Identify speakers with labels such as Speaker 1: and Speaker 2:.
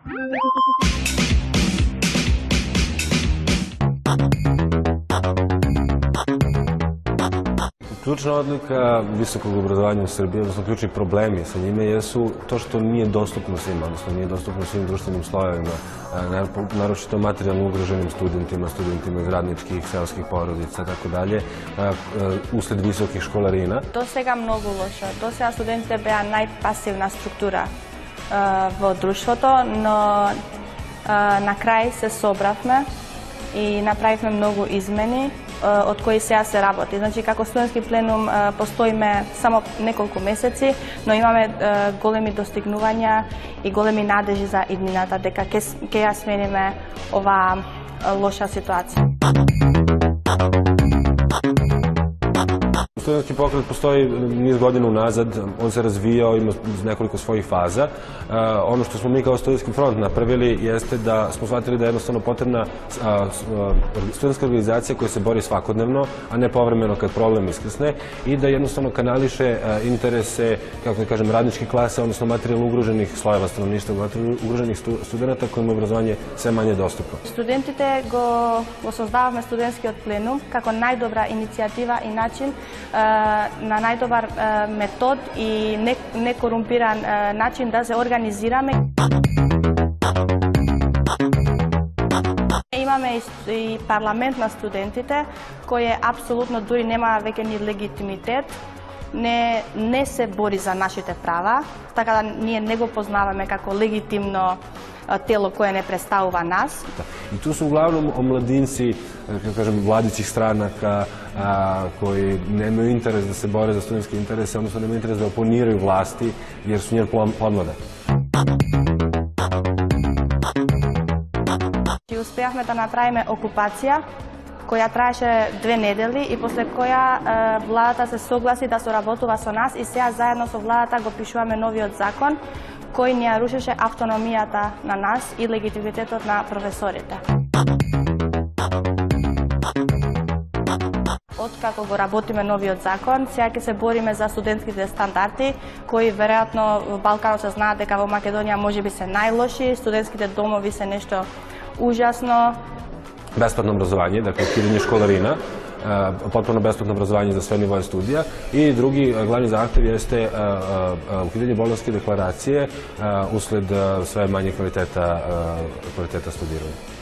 Speaker 1: Ključna odlika visokog obrazovanja u Srbiji, odnosno ključni problemi sa njime, jesu to što nije dostupno svima, odnosno nije dostupno svim društvenim slojevima, naročito materijalno ugroženim studentima iz radničkih, seoskih porodica, tako dalje, usled visokih školarina.
Speaker 2: До сега многу лошо. До сега студентите беа најпасивна структура во друштвото, но на крај се собравме и направивме многу измени од кои сега се работи. Значи, како студентски пленум постоиме само неколку месеци, но имаме големи достигнувања и големи надежи за иднината дека ќе ја смениме оваа лоша ситуација.
Speaker 1: Studentski pokret postoji niz godina unazad, on se razvijao, ima nekoliko svojih faza. Ono što smo mi kao Studentski front napravili jeste da smo shvatili da je jednostavno potrebna studentska organizacija koja se bori svakodnevno, a ne povremeno kad problem iskrsne, i da jednostavno kanališe interese, kako da kažem, radničke klase, odnosno materijalno ugroženih slojeva stanovništva, materijalno ugroženih studenta kojima je obrazovanje sve manje dostupno.
Speaker 2: Студентите го создававме студентскиот пленум како најдобра иницијатива и начин, на најдобар метод и некорумпиран начин да се организираме. Имаме и парламент на студентите, кој е апсолутно, дури нема веќе ни легитимитет, не се бори за нашите права, така да ние не го познаваме како легитимно тело koje ne predstavува nas.
Speaker 1: I tu su uglavnom omladinci, kako kažem, vladajućih stranaka koji nemaju interes da se bore za studentske interese, odnosno nemaju interes da oponiraju vlasti jer su njen podmladak.
Speaker 2: И успеавме да направиме окупација која траеше 2 недели и после која владата се согласи да соработува со нас и сега заедно со владата го пишуваме новиот закон кој ни ја рушеше автономијата на нас и легитимитетот на професорите. Откако го работиме новиот закон, сега ќе се бориме за студентските стандарди, кои веројатно во Балканот се знаат дека во Македонија можеби се најлоши, студентските домови се нешто ужасно.
Speaker 1: Besplatno obrazovanje, dakle ukidanje školarina, potpuno besplatno obrazovanje za sve nivoje studija, i drugi glavni zahtev jeste ukidanje Bolonjske deklaracije usled sve manje kvaliteta studiranja.